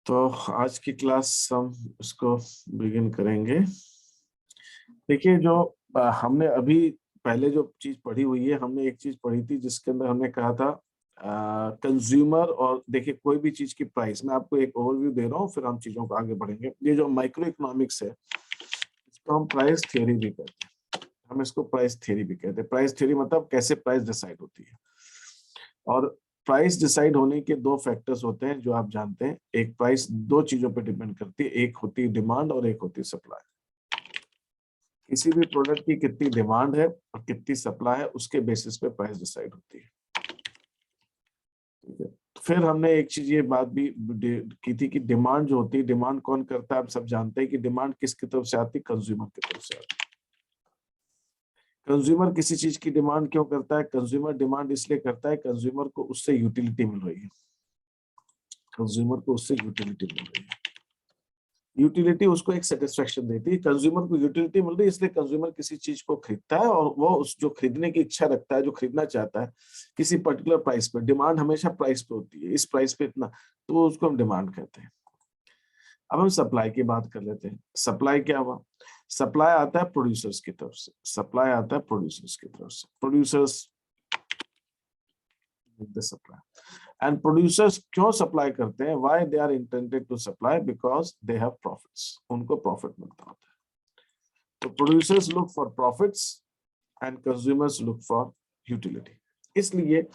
तो आज की क्लास हम इसको बिगिन करेंगे। देखिए जो हमने अभी पहले जो चीज पढ़ी हुई है, हमने एक चीज पढ़ी थी जिसके अंदर हमने कहा था कंज्यूमर। और देखिए कोई भी चीज की प्राइस, मैं आपको एक ओवरव्यू दे रहा हूँ, फिर हम चीजों को आगे बढ़ेंगे। ये जो माइक्रो इकोनॉमिक्स है, इसको हम प्राइस थियरी भी कहते हैं। हम इसको प्राइस थियरी भी कहते हैं। प्राइस थियरी मतलब कैसे प्राइस डिसाइड होती है। और प्राइस डिसाइड होने के दो फैक्टर्स होते हैं जो आप जानते हैं। एक प्राइस दो चीजों पर डिपेंड करती है, एक होती है डिमांड और एक होती है सप्लाई। किसी भी प्रोडक्ट की कितनी डिमांड है और कितनी सप्लाई है, उसके बेसिस पे प्राइस डिसाइड होती है। ठीक है। फिर हमने एक चीज ये बात भी की थी कि डिमांड जो होती है, डिमांड कौन करता है। आप सब जानते हैं कि डिमांड किसकी तरफ से आती है, कंज्यूमर की तरफ से आती है। कंज्यूमर किसी चीज की डिमांड क्यों करता है? कंज्यूमर डिमांड इसलिए करता है, कंज्यूमर को उससे यूटिलिटी मिल रही है। कंज्यूमर को उससे यूटिलिटी मिल रही है। यूटिलिटी उसको एक सेटिस्फेक्शन देती है। कंज्यूमर को यूटिलिटी मिल रही है, इसलिए कंज्यूमर किसी चीज को खरीदता है और वो उस जो खरीदने की इच्छा रखता है, जो खरीदना चाहता है किसी पर्टिकुलर प्राइस पे। डिमांड हमेशा प्राइस पे होती है, इस प्राइस पे इतना, तो उसको हम डिमांड कहते हैं। अब हम सप्लाई की बात कर लेते हैं। सप्लाई क्या हुआ? सप्लाई आता है प्रोड्यूसर्स की तरफ से। सप्लाई आता है प्रोड्यूसर्स की तरफ से। Producers supply. एंड प्रोड्यूसर्स क्यों सप्लाई करते हैं? Why they are intended to supply? Because they have profits. उनको प्रॉफिट मिलता होता है। तो producers look for profits and consumers look for utility. इसलिए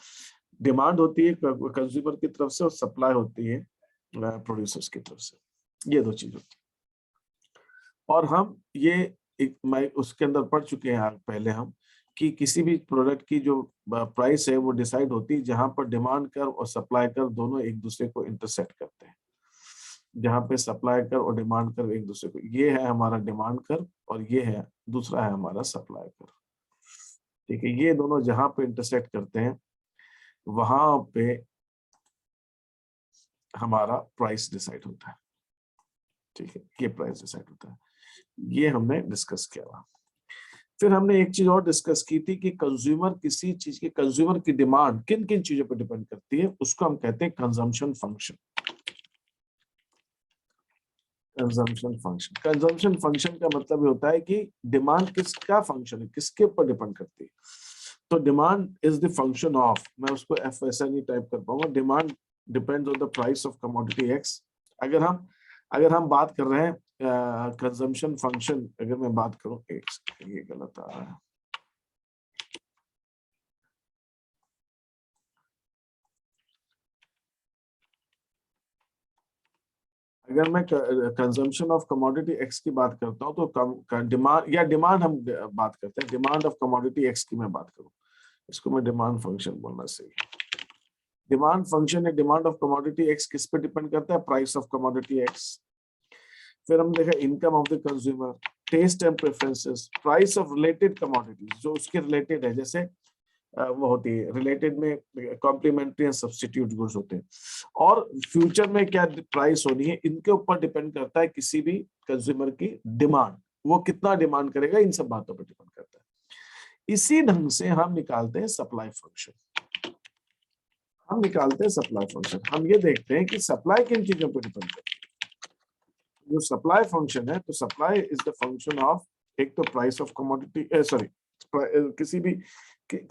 डिमांड होती है कंज्यूमर की तरफ से और सप्लाई होती है प्रोड्यूसर्स की तरफ से। ये दो चीज होती है। और हम ये मैं उसके अंदर पढ़ चुके हैं पहले हम, कि किसी भी प्रोडक्ट की जो प्राइस है वो डिसाइड होती है जहां पर डिमांड कर और सप्लाई कर दोनों एक दूसरे को इंटरसेक्ट करते हैं। जहां पे सप्लाई कर और डिमांड कर एक दूसरे को, ये है हमारा डिमांड कर और ये है दूसरा है हमारा सप्लाई कर। ठीक है। ये दोनों जहां पे इंटरसेक्ट करते हैं वहां पे हमारा प्राइस डिसाइड होता है। ठीक है। ये प्राइस डिसाइड होता है। ये हमने डिस्कस किया हुआ। फिर हमने एक चीज और डिस्कस की थी कि कंज्यूमर किसी चीज की, कंज्यूमर की डिमांड किन किन चीजों पर डिपेंड करती है, उसको हम कहते हैं consumption function. Consumption function. Consumption function का मतलब ये होता है कि डिमांड किसका फंक्शन है, किसके ऊपर डिपेंड करती है। तो demand is the function of, मैं उसको एफ ऐसा नहीं टाइप कर पाऊंगा, demand depends on the price of commodity x. अगर हम बात कर रहे हैं कंजम्पशन फंक्शन, अगर मैं बात करूं, ये गलत आ रहा है। अगर मैं कंजम्पशन ऑफ कमोडिटी एक्स की बात करता हूं तो डिमांड या डिमांड हम बात करते हैं, डिमांड ऑफ कमोडिटी एक्स की मैं बात करूं, इसको मैं डिमांड फंक्शन बोलना सही। डिमांड फंक्शन है, डिमांड ऑफ कमोडिटी एक्स किस पे डिपेंड करता है? Price of commodity X. फिर हम देखा income of the consumer, taste and preferences, price of related commodities जो उसके रिलेटेड है, जैसे वो होती है रिलेटेड में कॉम्प्लीमेंट्री एंड सब्स्टिट्यूट गुड्स होते हैं। और फ्यूचर में क्या प्राइस होनी है, इनके ऊपर डिपेंड करता है किसी भी कंज्यूमर की डिमांड। वो कितना डिमांड करेगा, इन सब बातों पर डिपेंड करता है। इसी ढंग से हम निकालते हैं सप्लाई फंक्शन। हम निकालते हैं सप्लाई फंक्शन। हम ये देखते हैं कि सप्लाई किन चीजों पर डिपेंड करती है। जो सप्लाई फंक्शन है, तो supply is the function of, एक तो प्राइस ऑफ कमोडिटी, सॉरी, किसी भी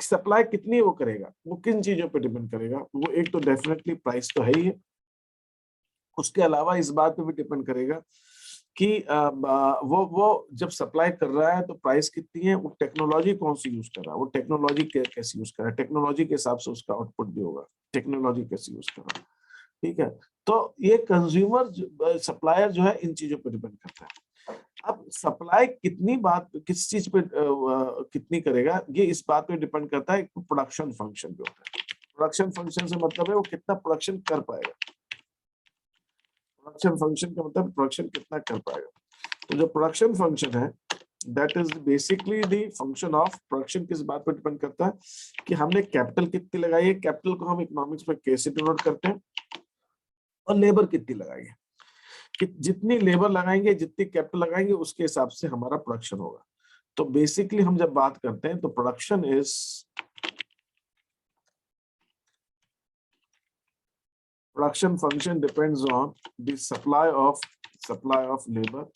सप्लाई कितनी वो करेगा, वो किन चीजों पे डिपेंड करेगा। वो एक तो डेफिनेटली प्राइस तो है ही है, उसके अलावा इस बात पे भी डिपेंड करेगा कि वो जब सप्लाई कर रहा है तो प्राइस कितनी है, वो टेक्नोलॉजी कौन सी यूज कर रहा है, वो टेक्नोलॉजी कैसे यूज कर रहा है, टेक्नोलॉजी के हिसाब से उसका आउटपुट भी होगा, टेक्नोलॉजी कैसे यूज कर रहा है। ठीक है। तो ये कंज्यूमर सप्लायर जो है इन चीजों पर डिपेंड करता है। अब सप्लाई कितनी बात किस चीज पे कितनी करेगा, ये इस बात पे डिपेंड करता है। प्रोडक्शन फंक्शन जो होता है, प्रोडक्शन फंक्शन से मतलब है वो कितना प्रोडक्शन कर पाएगा। प्रोडक्शन फंक्शन का मतलब प्रोडक्शन कितना कर पाएगा। तो जो प्रोडक्शन फंक्शन है, that is basically the function of production. किस बात पर डिपेंड करता है कि हमने कैपिटल कितनी लगाई है। कैपिटल को हम इकोनॉमिक्स में कैसे डिनोट करते हैं, और लेबर कितनी लगाई है। कि जितनी लेबर लगाएंगे, जितनी कैपिटल लगाएंगे, उसके हिसाब से हमारा प्रोडक्शन होगा। तो बेसिकली हम जब बात करते हैं तो production Production function depends on the supply of labor,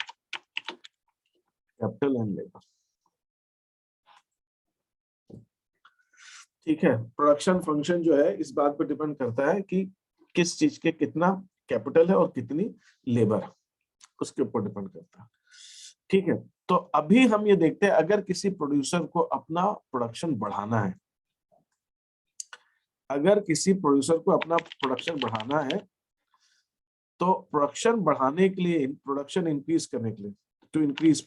capital and labor. ठीक है, प्रोडक्शन फंक्शन जो है इस बात पर डिपेंड करता है कि किस चीज के कितना कैपिटल है और कितनी लेबर, उसके ऊपर डिपेंड करता है। ठीक है, तो अभी हम ये देखते हैं अगर किसी प्रोड्यूसर को अपना प्रोडक्शन बढ़ाना है, अगर किसी प्रोड्यूसर को अपना प्रोडक्शन बढ़ाना है तो प्रोडक्शन बढ़ाने के लिए, प्रोडक्शन इंक्रीज करने के लिए, टू इंक्रीज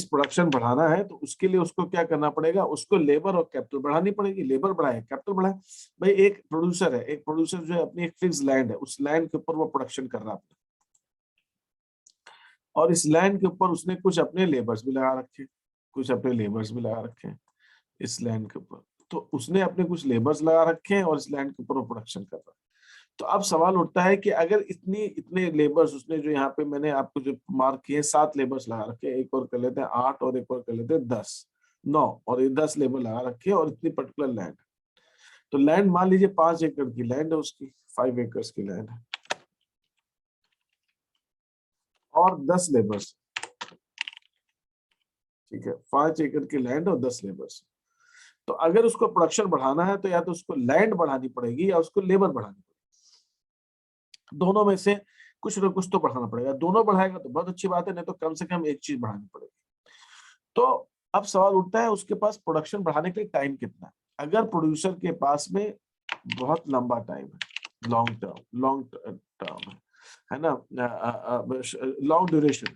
प्रोडक्शन बढ़ाना है तो उसके लिए उसको क्या करना पड़ेगा, उसको लेबर और कैपिटल बढ़ानी पड़ेगी। लेबर बढ़ाए, कैपिटल बढ़ाए। भाई एक प्रोड्यूसर है, एक प्रोड्यूसर जो है अपनी एक फिक्स लैंड है, उस लैंड के ऊपर वो प्रोडक्शन कर रहा है और इस लैंड के ऊपर उसने कुछ अपने लेबर्स भी लगा रखे, इस लैंड के ऊपर। तो उसने अपने कुछ लेबर्स लगा रखे हैं और इस लैंड के ऊपर वो प्रोडक्शन कर रहा है। तो अब सवाल उठता है कि अगर इतने लेबर्स उसने, जो यहाँ पे मैंने आपको जो मार्क किए 7 लेबर्स लगा रखे, एक और कर लेते हैं 8 और एक और कर लेते हैं 10, 9 और ये 10 लेबर लगा रखे और इतनी पर्टिकुलर लैंड। तो लैंड मान लीजिए 5 एकड़ की लैंड है उसकी, 5 एकर्स की लैंड है और 10 लेबर्स। ठीक है, 5 एकड़ की लैंड और 10 लेबर्स। तो अगर उसको प्रोडक्शन बढ़ाना है तो या तो उसको लैंड बढ़ानी पड़ेगी या उसको लेबर बढ़ानी पड़ेगी, दोनों में से कुछ ना कुछ तो बढ़ाना पड़ेगा। दोनों बढ़ाएगा तो बहुत अच्छी बात है, नहीं तो कम से कम एक चीज बढ़ानी पड़ेगी। तो अब सवाल उठता है उसके पास प्रोडक्शन बढ़ाने के लिए टाइम कितना है। अगर प्रोड्यूसर के पास में बहुत लंबा टाइम है, लॉन्ग टर्म है ना, लॉन्ग ड्यूरेशन,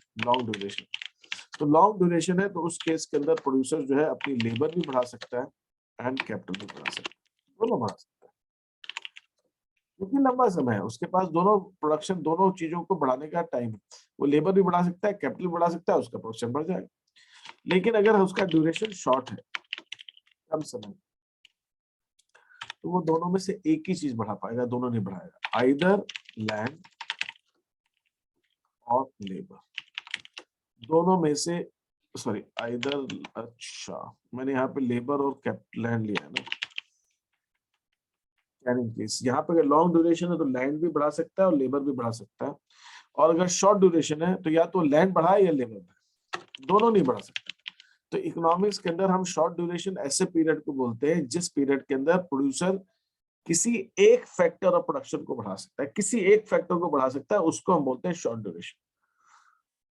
तो लॉन्ग ड्यूरेशन है तो उस केस के अंदर प्रोड्यूसर जो है अपनी लेबर भी बढ़ा सकता है एंड कैपिटल भी बढ़ा सकता है, दोनों बढ़ा सकता है क्योंकि लंबा समय है उसके पास। दोनों प्रोडक्शन, दोनों चीजों को बढ़ाने का टाइम है, वो लेबर भी बढ़ा सकता है, कैपिटल बढ़ा सकता है, उसका प्रोडक्शन बढ़ जाएगा। लेकिन अगर उसका ड्यूरेशन शॉर्ट है, कम समय, तो वो दोनों में से एक ही चीज बढ़ा पाएगा, दोनों नहीं बढ़ाएगा, आइदर लैंड और लेबर, दोनों में से, सॉरी आइदर, अच्छा मैंने यहाँ पे लेबर और लैंड लिया है ना, कैन इंक्रीज। यहाँ पे अगर लॉन्ग ड्यूरेशन है तो लैंड भी बढ़ा सकता है और लेबर भी बढ़ा सकता है, और अगर शॉर्ट ड्यूरेशन है तो या तो लैंड बढ़ाए या लेबर बढ़ाए, दोनों नहीं बढ़ा सकते। तो इकोनॉमिक्स के अंदर हम शॉर्ट ड्यूरेशन ऐसे पीरियड को बोलते हैं जिस पीरियड के अंदर प्रोड्यूसर किसी एक फैक्टर ऑफ प्रोडक्शन को बढ़ा सकता है, किसी एक फैक्टर को बढ़ा सकता है, उसको हम बोलते हैं शॉर्ट ड्यूरेशन।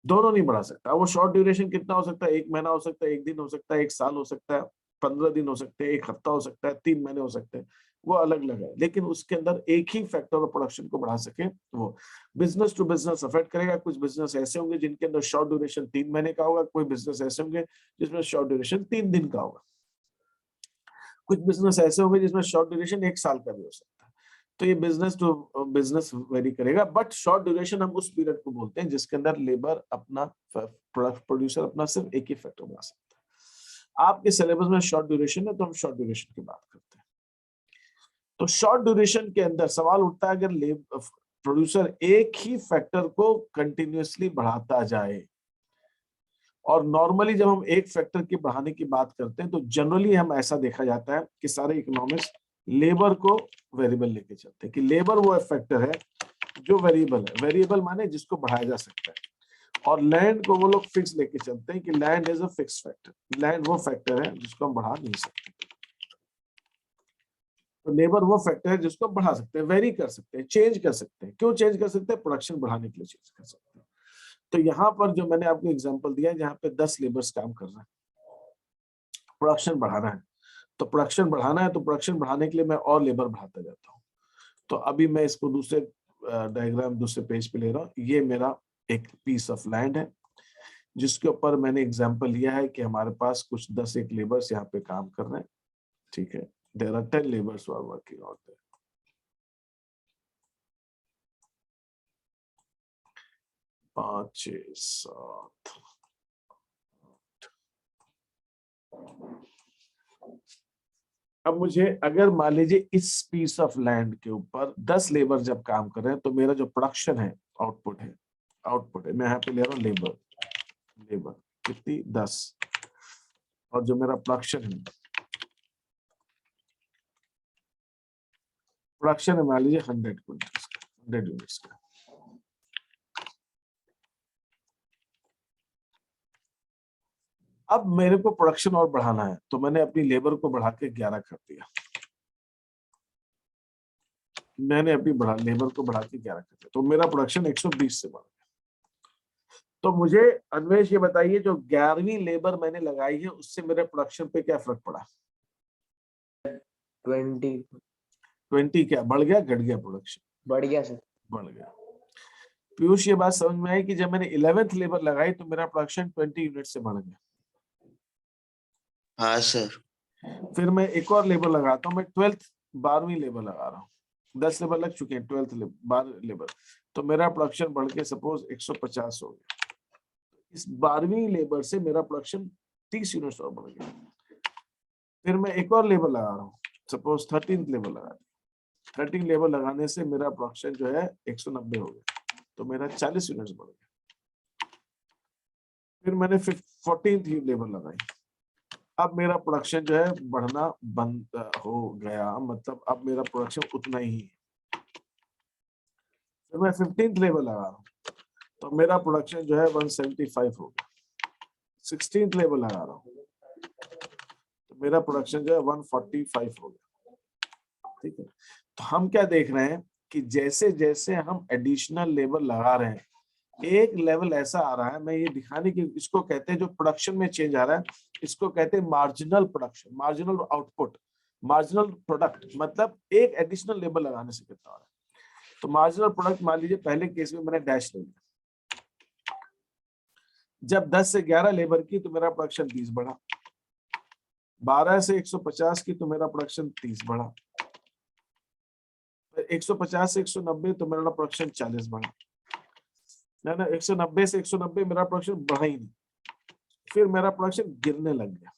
दोनों नहीं बढ़ा सकता। वो शॉर्ट ड्यूरेशन कितना हो सकता है, 1 महीना हो सकता है, 1 दिन हो सकता है, 1 साल हो सकता है, 15 दिन हो सकते हैं, 1 हफ्ता हो सकता है, 3 महीने हो सकते हैं, वो अलग अलग है। लेकिन उसके अंदर एक ही फैक्टर ऑफ प्रोडक्शन को बढ़ा सके, वो बिजनेस टू बिजनेस अफेक्ट करेगा। कुछ बिजनेस ऐसे होंगे जिनके अंदर शॉर्ट ड्यूरेशन 3 महीने का होगा, कोई बिजनेस ऐसे होंगे जिसमें शॉर्ट ड्यूरेशन 3 दिन का होगा, कुछ बिजनेस ऐसे होंगे जिसमें शॉर्ट ड्यूरेशन 1 साल का भी हो सकता है। तो ये बिजनेस टू बिजनेस वेरी करेगा, बट शॉर्ट ड्यूरेशन हम उस पीरियड को बोलते हैं जिसके अंदर लेबर अपना, प्रोड्यूसर अपना सिर्फ एक ही फैक्टर बना सकता है। आपके सिलेबस में शॉर्ट ड्यूरेशन है तो हम शॉर्ट ड्यूरेशन की बात करते हैं। तो शॉर्ट ड्यूरेशन के अंदर सवाल उठता है अगर प्रोड्यूसर एक ही फैक्टर को कंटिन्यूअसली बढ़ाता जाए, और नॉर्मली जब हम एक फैक्टर की बढ़ाने की बात करते हैं तो जनरली हम ऐसा देखा जाता है कि सारे इकोनॉमिक्स लेबर को वेरिएबल लेके चलते हैं कि लेबर वो फैक्टर है जो वेरिएबल है, वेरिएबल माने जिसको बढ़ाया जा सकता है, और लैंड को वो लोग फिक्स लेके चलते हैं कि land is a fix factor, land वो फैक्टर है जिसको हम बढ़ा नहीं सकते। तो लेबर वो फैक्टर है जिसको हम बढ़ा सकते हैं, वेरी कर सकते हैं, चेंज कर सकते हैं। क्यों चेंज कर सकते हैं? प्रोडक्शन बढ़ाने के लिए चेंज कर सकते हैं। तो यहाँ पर जो मैंने आपको एग्जांपल दिया है जहाँ पे 10 लेबर्स काम कर रहे हैं, प्रोडक्शन बढ़ाना है, तो प्रोडक्शन बढ़ाना है तो प्रोडक्शन बढ़ाने के लिए मैं और लेबर बढ़ाता जाता हूँ। तो अभी मैं इसको दूसरे डायग्राम दूसरे पेज पे ले रहा हूँ। ये मेरा एक पीस ऑफ लैंड है जिसके ऊपर मैंने एग्जांपल लिया है कि हमारे पास कुछ 10 एक लेबर्स यहाँ पे काम कर रहे हैं। ठीक है, there are 10 labours who are working out there. 5 6 7। अब मुझे अगर मान लीजिए इस पीस ऑफ लैंड के ऊपर 10 लेबर जब काम कर रहे हैं तो मेरा जो प्रोडक्शन है, आउटपुट है, मैं यहाँ पे ले रहा हूँ लेबर कितनी 10, और जो मेरा प्रोडक्शन है प्रोडक्शन मान लीजिए 100 क्विंटल्स का, 100 यूनिट्स का। अब मेरे को प्रोडक्शन और बढ़ाना है, तो मैंने अपनी लेबर को बढ़ा के 11 कर दिया। मैंने अपनी लेबर को बढ़ा के 11 कर दिया, तो मेरा प्रोडक्शन 120 से बढ़ गया। तो मुझे अन्वेष ये बताइए, जो 11वीं लेबर मैंने लगाई है उससे मेरे प्रोडक्शन पे क्या फर्क पड़ा? 20 क्या बढ़ गया, घट गया? प्रोडक्शन बढ़ गया सर। बढ़ गया। पीयूष ये बात समझ में आई कि जब मैंने 11th लेबर लगाई तो मेरा प्रोडक्शन 20 यूनिट से बढ़ गया। हाँ सर। फिर मैं एक और लेबर लगाता हूँ, मैं 12वीं लेबर लगा रहा हूँ, 10 लेबर लग चुके हैं, 12 लेबर, तो मेरा प्रोडक्शन बढ़ के सपोज 150 हो गया। इस 12वीं लेबर से मेरा प्रोडक्शन 30 यूनिट्स और बढ़ गया। फिर मैं एक और लेबर लगा रहा हूँ, सपोज 13th लेबर लगा रहा हूँ, 13 लेबर लगाने से मेरा प्रोडक्शन जो है 190 हो गया, तो मेरा 40 यूनिट्स बढ़ गया। फिर मैंने 14th लेबर लगाई, अब मेरा प्रोडक्शन जो है बढ़ना बंद हो गया, मतलब अब मेरा प्रोडक्शन उतना ही है। फिर मैं 15th लेबर लगा रहा हूँ, तो मेरा प्रोडक्शन जो है 175 हो गया। 16th लेबर लगा रहा हूँ, तो मेरा प्रोडक्शन जो है 145 हो गया। ठीक है, तो हम क्या देख रहे हैं कि जैसे जैसे हम एडिशनल लेबर लगा रहे हैं, एक लेवल ऐसा आ रहा है, मैं ये दिखाने की, इसको कहते हैं जो प्रोडक्शन में चेंज आ रहा है, इसको कहते हैं marginal production, marginal output, marginal product, मतलब एक एडिशनल लेबर लगाने से कितना हो रहा है। तो मार्जिनल प्रोडक्ट मान लीजिए पहले केस में मैंने डैश ले लिया, जब 10 से 11 लेबर की तो मेरा प्रोडक्शन 20 बढ़ा, 12 से 150 की तो मेरा प्रोडक्शन 30 बढ़ा, 150 से 190 तो मेरा प्रोडक्शन 40 बढ़ा, ना 190 से 190 मेरा प्रोडक्शन बढ़ा ही नहीं, फिर मेरा प्रोडक्शन गिरने लग गया,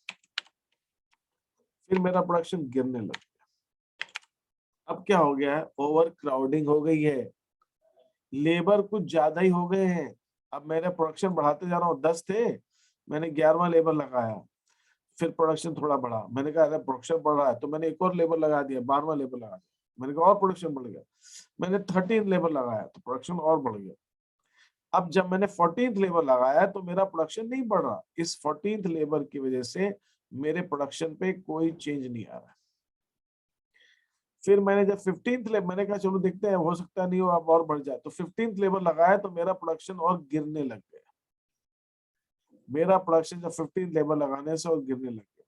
फिर मेरा प्रोडक्शन गिरने लग गया। अब क्या हो गया है, ओवर क्राउडिंग हो गई है, लेबर कुछ ज्यादा ही हो गए हैं। अब मैंने प्रोडक्शन बढ़ाते जा रहा हूँ, 10 थे, मैंने 11वां लेबर लगाया, फिर प्रोडक्शन थोड़ा बढ़ा, मैंने कहा अरे प्रोडक्शन बढ़ रहा है, तो मैंने एक और लेबर लगा दिया, 12वां लेबर लगा दिया, मैंने कहा और प्रोडक्शन बढ़ गया, मैंने 13 लेबर लगाया तो प्रोडक्शन और बढ़ गया। अब जब मैंने 14th लेबर लगाया तो मेरा प्रोडक्शन नहीं बढ़ रहा, इस 14th लेबर की वजह से मेरे प्रोडक्शन पे कोई चेंज नहीं आ रहा। फिर मैंने जब 15th लेबर, मैंने कहा चलो देखते हैं, हो सकता नहीं हो अब और बढ़ जाए, तो 15th लेबर लगाया तो मेरा प्रोडक्शन और गिरने लग गया, मेरा प्रोडक्शन जब 15th लेबर लगाने से और गिरने लग गया।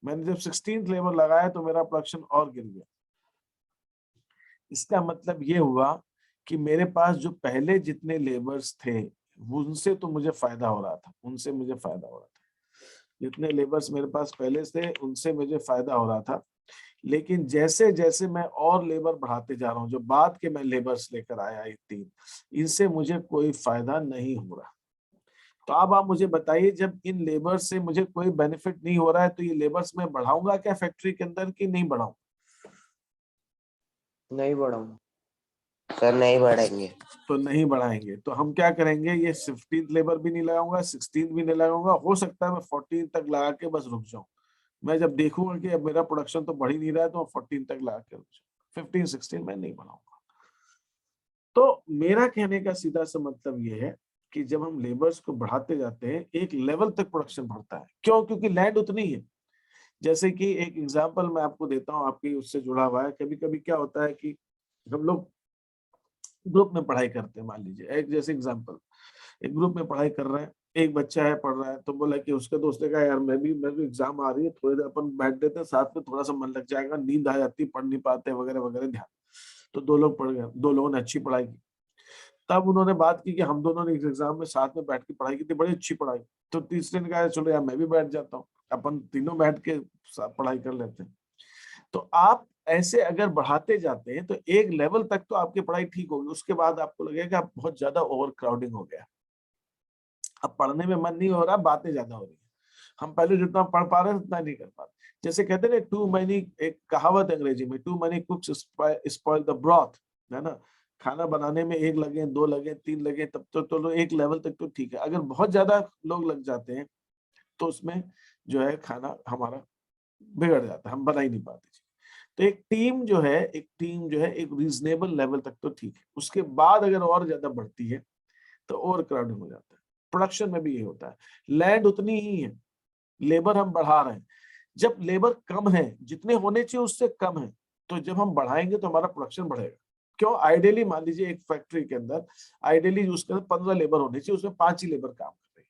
मैंने जब 16th लेबर लगाया तो मेरा प्रोडक्शन और गिर गया। इसका मतलब ये हुआ कि मेरे पास जो पहले जितने लेबर्स थे उनसे तो मुझे फायदा हो रहा था, उनसे मुझे फायदा हो रहा था, जितने लेबर्स मेरे पास पहले से उनसे मुझे फायदा हो रहा था। लेकिन जैसे जैसे मैं और लेबर बढ़ाते जा रहा हूँ, जो बाद के मैं लेबर्स लेकर आया ये 3, इनसे मुझे कोई फायदा नहीं हो रहा। तो अब आप मुझे बताइए, जब इन लेबर्स से मुझे कोई बेनिफिट नहीं हो रहा है तो ये लेबर्स मैं बढ़ाऊंगा क्या फैक्ट्री के अंदर कि नहीं बढ़ाऊं? नहीं बढ़ाऊंगा सर नहीं बढ़ेंगे। तो नहीं बढ़ाएंगे, तो हम क्या करेंगे, ये 15th लेबर भी नहीं लगाऊंगा, 16th भी नहीं लगाऊंगा, हो सकता है मैं 14 तक लगा के बस रुक जाऊं। मैं जब देखूंगा कि अब मेरा प्रोडक्शन तो बढ़ ही नहीं रहा है तो मैं 14 तक लगा के रुक जाऊं, 15 16 में नहीं बढ़ाऊंगा। तो मेरा कहने का सीधा सा मतलब ये है कि जब हम लेबर्स को बढ़ाते जाते हैं एक लेवल तक प्रोडक्शन बढ़ता है। क्यों? क्योंकि लैंड उतनी है। जैसे कि एक एग्जांपल मैं आपको देता हूँ, आपकी उससे जुड़ा हुआ है। कभी कभी क्या होता है कि हम लोग ग्रुप में पढ़ाई करते हैं, मान लीजिए एक जैसे एग्जांपल, एक ग्रुप में पढ़ाई कर रहे हैं, एक बच्चा है पढ़ रहा है, तो बोला कि उसके दोस्त ने कहा यार मैं भी एग्जाम आ रही है, थोड़ी देर अपन बैठ देते हैं साथ में, थोड़ा सा मन लग जाएगा, नींद आ जाती, पढ़ नहीं पाते वगैरह वगैरह, ध्यान। तो 2 लोग पढ़ गए, 2 लोगों ने अच्छी पढ़ाई की। तब उन्होंने बात की कि हम दोनों ने इस एग्जाम में साथ में बैठ के पढ़ाई की थी, बड़ी अच्छी पढ़ाई। तो तीसरे ने कहा चलो यार मैं भी बैठ जाता हूँ, अपन तीनों बैठ के पढ़ाई कर लेते हैं। तो आप ऐसे अगर बढ़ाते जाते हैं तो एक लेवल तक तो आपकी पढ़ाई ठीक होगी, उसके बाद आपको लगेगा कि आप बहुत ज्यादा ओवर क्राउडिंग हो गया, अब पढ़ने में मन नहीं हो रहा, बातें ज्यादा हो रही है, हम पहले जितना पढ़ पा रहे हैं उतना नहीं कर पा रहे। जैसे कहते हैं ना टू मैनी, एक कहावत अंग्रेजी में, too many cooks spoil the broth, है ना। खाना बनाने में 1 लगे, 2 लगे, 3 लगे, तब तो एक लेवल तक तो ठीक है। अगर बहुत ज्यादा लोग लग जाते हैं तो उसमें जो है खाना हमारा बिगड़ जाता है, हम बना ही नहीं पाते। तो एक टीम जो है एक रीजनेबल लेवल तक तो ठीक है, उसके बाद अगर और ज्यादा बढ़ती है तो ओवर क्राउडिंग हो जाता है। प्रोडक्शन में भी ये होता है, लैंड उतनी ही है, लेबर हम बढ़ा रहे हैं, जब लेबर कम है, जितने होने चाहिए उससे कम है, तो जब हम बढ़ाएंगे तो हमारा प्रोडक्शन बढ़ेगा। क्यों? आइडियली मान लीजिए एक फैक्ट्री के अंदर आइडियली उसके अंदर 15 लेबर होने चाहिए, उसमें 5 ही लेबर काम कर रही है।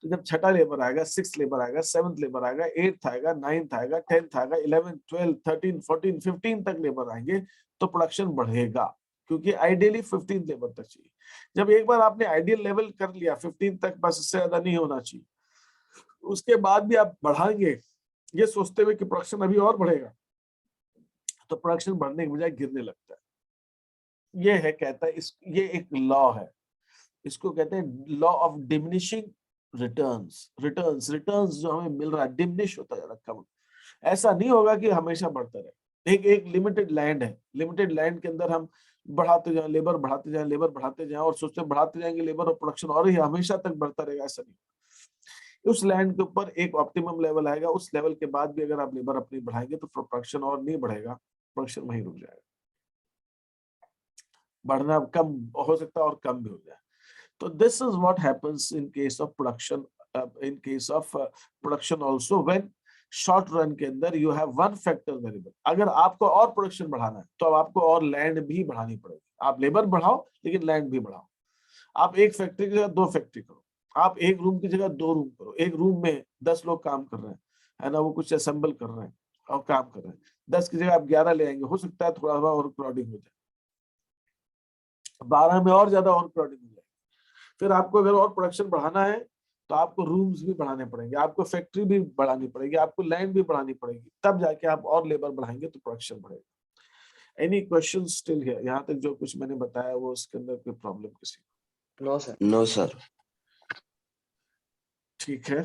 तो जब छठा लेबर आएगा, 6th लेबर आएगा, 7th लेबर आएगा, 8th आएगा, 9th आएगा, 10th आएगा, 11th 12th 13 14 15 तक लेबर आएंगे तो प्रोडक्शन बढ़ेगा, क्योंकि आइडियली 15 लेबर तक चाहिए। जब एक बार आपने आइडियल लेवल कर लिया 15 तक, बस इससे ज्यादा नहीं होना चाहिए, उसके बाद भी आप बढ़ाएंगे ये सोचते हुए कि प्रोडक्शन अभी और बढ़ेगा, तो प्रोडक्शन बढ़ने की बजाय गिरने लगता है। ये है, कहता है ये एक लॉ है, इसको कहते हैं law of diminishing returns. Returns जो हमें मिल रहा है डिमिनिश होता जा रहा है, कम। ऐसा नहीं होगा कि हमेशा बढ़ता रहे। एक लिमिटेड लैंड है, लिमिटेड लैंड के अंदर हम बढ़ाते जाएं, लेबर बढ़ाते जाएं, लेबर बढ़ाते जाएं, और सोचते बढ़ाते जाएंगे लेबर और प्रोडक्शन और ही हमेशा तक बढ़ता रहेगा, ऐसा नहीं। उस लैंड के ऊपर एक ऑप्टिमम लेवल आएगा, उस लेवल के बाद भी अगर आप लेबर अपनी बढ़ाएंगे तो प्रोडक्शन और नहीं बढ़ेगा, प्रोडक्शन वहीं रुक जाएगा। बढ़ना कम हो सकता है और कम भी हो जाए। तो this is what happens in case of production, in case of production also when short run के अंदर you have one factor variable. अगर आपको और प्रोडक्शन बढ़ाना है तो अब आपको और लैंड भी बढ़ानी पड़ेगी। आप लेबर बढ़ाओ लेकिन लैंड भी बढ़ाओ। आप एक फैक्ट्री की जगह 2 फैक्ट्री करो, आप एक रूम की जगह 2 रूम करो, एक रूम में 10 लोग काम कर रहे हैं, है ना, वो कुछ असेंबल कर रहे हैं और काम कर रहे हैं, 10 की जगह आप 11 ले आएंगे, हो सकता है थोड़ा और क्राउडिंग हो जाए, 12 में और ज्यादा और क्राउडिंग हो जाए। फिर आपको अगर और प्रोडक्शन बढ़ाना है तो आपको रूम्स भी बढ़ाने पड़ेंगे, आपको फैक्ट्री भी बढ़ानी पड़ेगी, आपको लैंड भी बढ़ानी पड़ेगी, तब जाके आप और लेबर बढ़ाएंगे तो प्रोडक्शन बढ़ेगा। Any question still here? यहाँ तक जो कुछ मैंने बताया वो उसके अंदर कोई प्रॉब्लम किसी को? No sir. No sir. ठीक है,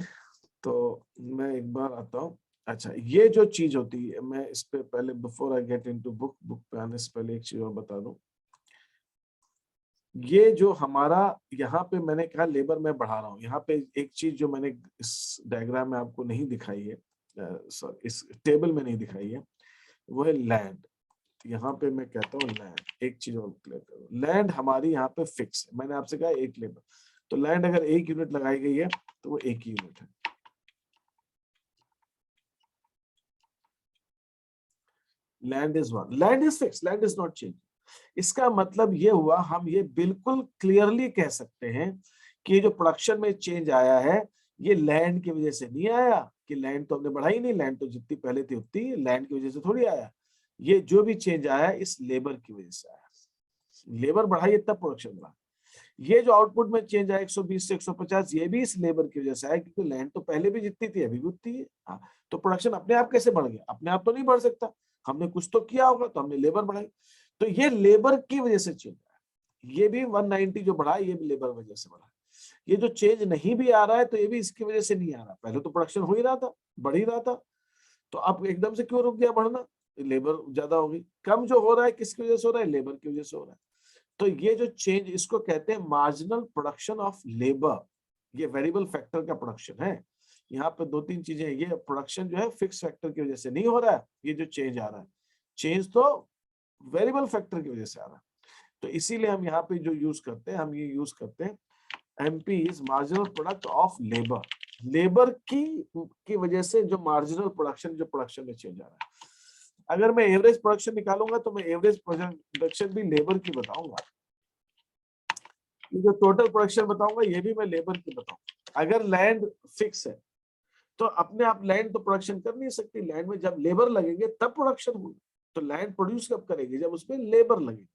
तो मैं एक बार आता हूँ। अच्छा, ये जो चीज होती है, मैं इस पे पहले before I get into book पे आने से पहले एक चीज और बता दूं। ये जो हमारा यहाँ पे मैंने कहा लेबर मैं बढ़ा रहा हूँ, यहाँ पे एक चीज जो मैंने इस डायग्राम में आपको नहीं दिखाई है, सॉरी इस टेबल में नहीं दिखाई है, वो है लैंड। यहाँ पे मैं कहता हूँ लैंड, एक चीज और क्लियर करो, लैंड हमारी यहाँ पे फिक्स है। मैंने आपसे कहा एक लेबर, तो लैंड अगर 1 यूनिट लगाई गई है तो वो 1 ही यूनिट है। Land is 1, land is fix, land is not change. इसका मतलब ये हुआ, हम ये बिल्कुल क्लियरली कह सकते हैं कि जो प्रोडक्शन में चेंज आया है ये लैंड की वजह से नहीं आया, कि लैंड तो हमने बढ़ाई नहीं, लैंड तो जितनी पहले थी उतनी, लैंड की वजह से थोड़ी आया। ये जो भी चेंज आया इस लेबर की वजह से आया। लेबर बढ़ाई तब प्रोडक्शन बढ़ा। ये जो आउटपुट में चेंज आया 120 से 150, ये भी इस लेबर की वजह से आया, क्योंकि लैंड तो पहले भी जितनी थी अभी भी उतनी है। हाँ, तो प्रोडक्शन अपने आप कैसे बढ़ गया? अपने आप तो नहीं बढ़ सकता, हमने कुछ तो किया होगा, तो हमने लेबर बढ़ाई। तो ये लेबर की वजह से चेंज आया। ये भी 190 जो बढ़ा ये भी लेबर वजह से बढ़ा। ये जो चेंज नहीं भी आ रहा है तो ये भी इसकी वजह से नहीं आ रहा, पहले तो प्रोडक्शन हो ही रहा था, बढ़ ही रहा था, तो अब एकदम से क्यों रुक गया बढ़ना? लेबर ज्यादा हो गई। कम जो हो रहा है किसकी वजह से हो रहा है? लेबर की वजह से हो रहा है। तो ये जो चेंज, इसको कहते हैं मार्जिनल प्रोडक्शन ऑफ लेबर। ये वेरिएबल फैक्टर का प्रोडक्शन है। यहाँ पे 2-3 चीजें, ये प्रोडक्शन जो है फिक्स फैक्टर की वजह से नहीं हो रहा है, ये जो चेंज आ रहा है, चेंज तो वेरिएबल फैक्टर की वजह से आ रहा है। तो इसीलिए हम यहाँ पे जो यूज करते हैं, हम ये यूज करते हैं MP is marginal product of labour. Labour की वजह से जो मार्जिनल प्रोडक्शन, जो प्रोडक्शन में चेंज आ रहा है। अगर मैं एवरेज प्रोडक्शन निकालूंगा तो मैं एवरेज प्रोडक्शन भी लेबर की बताऊंगा, ये जो टोटल प्रोडक्शन बताऊंगा ये भी मैं लेबर की बताऊंगा। अगर लैंड फिक्स है तो अपने आप लैंड तो प्रोडक्शन कर नहीं सकती, लैंड में जब लेबर लगेंगे तब प्रोडक्शन होगी। तो लैंड प्रोड्यूस कब करेगी? जब उसमें लेबर लगेगी।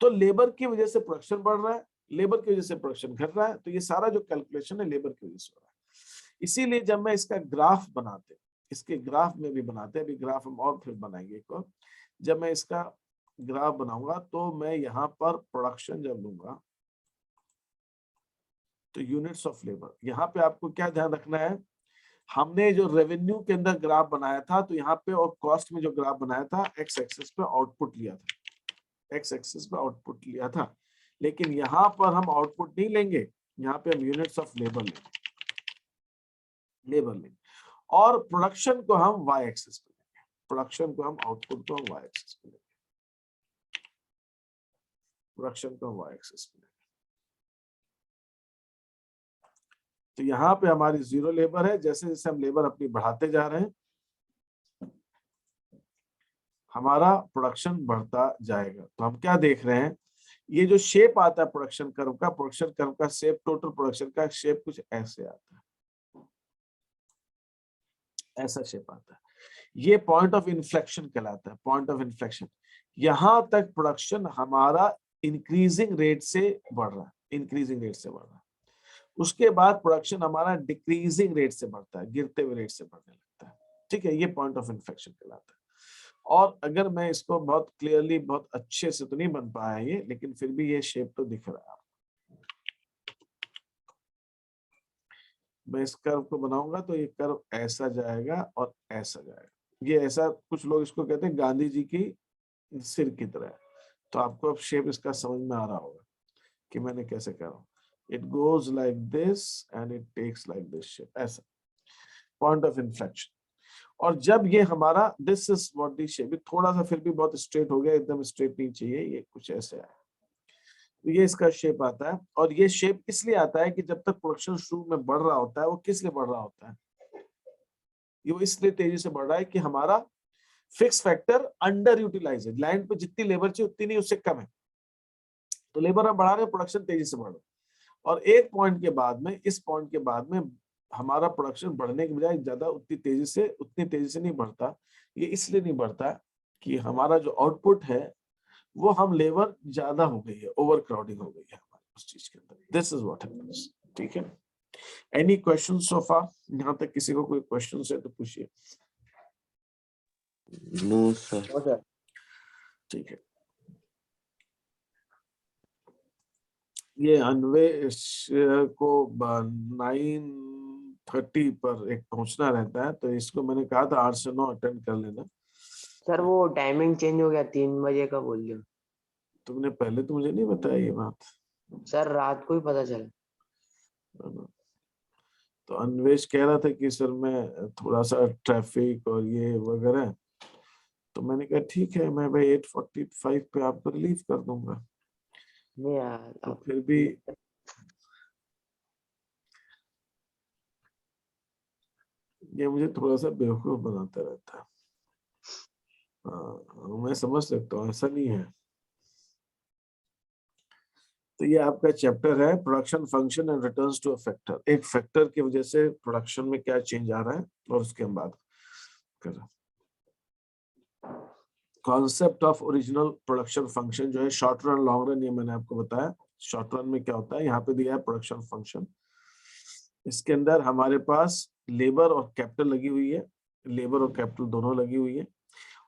तो लेबर की वजह से प्रोडक्शन बढ़ रहा है, लेबर की वजह से प्रोडक्शन घट रहा है, तो ये सारा जो कैलकुलेशन है लेबर की वजह से हो रहा है। इसीलिए जब मैं इसका ग्राफ बनाते, इसके ग्राफ में भी बनाते हैं, अभी ग्राफ हम और फिर बनाएंगे एक और। जब मैं इसका ग्राफ बनाऊंगा तो मैं यहाँ पर प्रोडक्शन जब लूंगा तो यूनिट्स ऑफ लेबर, यहाँ पे आपको क्या ध्यान रखना है, हमने जो रेवेन्यू के अंदर ग्राफ बनाया था तो यहाँ पे, और कॉस्ट में जो ग्राफ बनाया था, एक्स एक्सिस पे आउटपुट लिया था, एक्स एक्सिस पे आउटपुट लिया था। लेकिन यहाँ पर हम आउटपुट नहीं लेंगे, यहाँ पे हम यूनिट्स ऑफ लेबर लेंगे, और प्रोडक्शन को हम वाई एक्सिस पे लेंगे। प्रोडक्शन को हम आउटपुट को हम वाई एक्सिस पे लेंगे, प्रोडक्शन को हम वाई एक्सिस पे लेंगे। तो यहाँ पे हमारी 0 लेबर है, जैसे जैसे हम लेबर अपनी बढ़ाते जा रहे हैं हमारा प्रोडक्शन बढ़ता जाएगा। तो हम क्या देख रहे हैं, ये जो शेप आता है प्रोडक्शन कर्व का शेप, टोटल प्रोडक्शन का शेप कुछ ऐसे आता है, ऐसा शेप आता है। ये पॉइंट ऑफ इन्फ्लेक्शन कहलाता है, पॉइंट ऑफ इन्फ्लेक्शन। यहां तक प्रोडक्शन हमारा इंक्रीजिंग रेट से बढ़ रहा है, इंक्रीजिंग रेट से बढ़ रहा है। उसके बाद प्रोडक्शन हमारा डिक्रीजिंग रेट से बढ़ता है, गिरते हुए रेट से बढ़ने लगता है। ठीक है, ये पॉइंट ऑफ इन्फ्लेक्शन कहलाता है। और अगर मैं इसको बहुत क्लियरली, बहुत अच्छे से तो नहीं बन पाया ये, लेकिन फिर भी ये शेप तो दिख रहा है। मैं इस कर्व को बनाऊंगा तो ये कर्व ऐसा जाएगा और ऐसा जाएगा। ये ऐसा, कुछ लोग इसको कहते हैं गांधी जी की सिर की तरह। तो आपको अब शेप इसका समझ में आ रहा होगा कि मैंने कैसे कह रहा हूं। It goes like this and it takes like this shape, ऐसा पॉइंट ऑफ इन्फ्लेक्शन। और जब ये हमारा this is what the shape, थोड़ा सा फिर भी बहुत स्ट्रेट हो गया, एकदम स्ट्रेट नहीं चाहिए, ये कुछ ऐसे आया। तो ये इसका शेप आता है। और ये शेप इसलिए आता है कि जब तक प्रोडक्शन शुरू में बढ़ रहा होता है, वो किस लिए बढ़ रहा होता है, ये इसलिए तेजी से बढ़ रहा है कि हमारा फिक्स फैक्टर अंडर यूटिलाइज है। लैंड पे जितनी लेबर चाहिए उतनी नहीं, उससे कम है। तो लेबर हम बढ़ा रहे हैं, प्रोडक्शन तेजी से बढ़ रहा है। और एक पॉइंट के बाद में, इस पॉइंट के बाद में हमारा प्रोडक्शन बढ़ने के बजाय ज्यादा उतनी तेजी से नहीं बढ़ता। ये इसलिए नहीं बढ़ता कि हमारा जो आउटपुट है वो हम लेबर ज्यादा हो गई है, ओवर क्राउडिंग हो गई है हमारे उस चीज के अंदर। This is what happens. ठीक है, एनी क्वेश्चन सो फार? यहाँ तक किसी को कोई क्वेश्चन है तो पूछिए। No sir. ठीक है, ये अन्वेष को 9:30 पर एक पहुंचना रहता है, तो इसको मैंने कहा था 8 से 9 अटेंड कर लेना। सर वो टाइमिंग चेंज हो गया, 3 बजे का बोल दिया। तुमने पहले तो मुझे नहीं बताया ये बात। सर रात को ही पता चला। तो अन्वेष कह रहा था कि सर मैं थोड़ा सा ट्रैफिक और ये वगैरह, तो मैंने कहा ठीक है, मैं भाई 8:45 पे आपको रिलीव कर दूंगा। नहीं यार, तो फिर भी ये मुझे थोड़ा सा बेवकूफ बनाता रहता है। मैं समझ सकता हूँ, ऐसा नहीं है। तो ये आपका चैप्टर है production function and returns to a factor. एक फैक्टर की वजह से प्रोडक्शन में क्या चेंज आ रहा है और उसके हम बात कर रहे हैं। Concept of original production function जो है शॉर्ट रन लॉन्ग रन, ये मैंने आपको बताया। शॉर्ट रन में क्या होता है, यहाँ पे दिया है प्रोडक्शन फंक्शन। इसके अंदर हमारे पास लेबर और कैपिटल लगी हुई है, लेबर और कैपिटल दोनों लगी हुई है।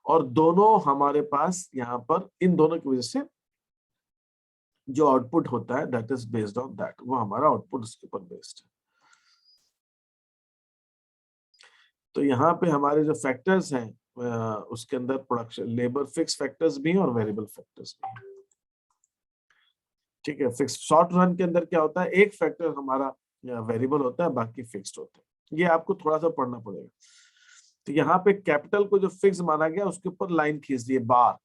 और दोनों हमारे पास यहाँ पर, इन दोनों की वजह से जो आउटपुट होता है that is based on that, वो हमारा आउटपुट उसके ऊपर बेस्ड है। तो यहाँ पे हमारे जो फैक्टर्स हैं उसके अंदर प्रोडक्शन लेबर फिक्स फैक्टर्स भी हैं और वेरिएबल फैक्टर्स भी हैं। ठीक है, फिक्स शॉर्ट रन के अंदर क्या होता है, एक फैक्टर हमारा वेरिएबल होता है, बाकी फिक्स्ड होते हैं। ये आपको थोड़ा सा पढ़ना पड़ेगा। तो यहाँ पे कैपिटल को जो फिक्स माना गया उसके ऊपर लाइन खींच दिए बार,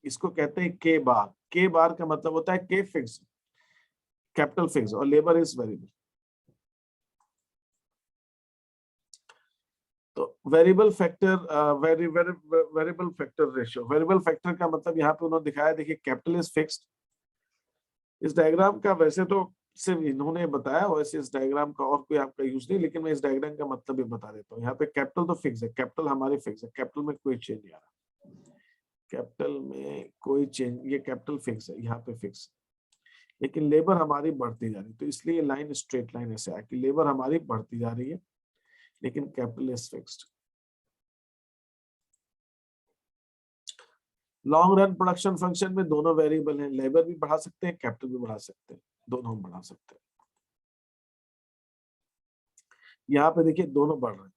इसको कहते हैं के बार। के बार का मतलब होता है के फिक्स, कैपिटल फिक्स और लेबर इज वेरिएबल। तो variable factor, variable factor ratio, variable factor का मतलब यहाँ पे उन्होंने दिखाया, देखिए कैपिटल इज फिक्स्ड। इस डायग्राम का वैसे तो सिर्फ इन्होंने बताया, वैसे इस डायग्राम का और कोई आपका यूज नहीं, लेकिन मैं इस डायग्राम का मतलब भी बता देता हूँ। यहाँ पे कैपिटल तो फिक्स है, कैपिटल हमारी फिक्स है, कैपिटल में कोई चेंज नहीं आ रहा, कैपिटल में कोई चेंज, ये कैपिटल फिक्स है, यहाँ पे फिक्स है। लेकिन लेबर हमारी बढ़ती जा रही है, तो इसलिए लाइन स्ट्रेट लाइन ऐसे आया कि लेबर हमारी बढ़ती जा रही है लेकिन capital is fixed. Long run production function में दोनों वेरिएबल हैं, लेबर भी बढ़ा सकते हैं, कैपिटल भी बढ़ा सकते हैं, दोनों हम बढ़ा सकते हैं। यहाँ पे देखिए दोनों बढ़ रहे हैं,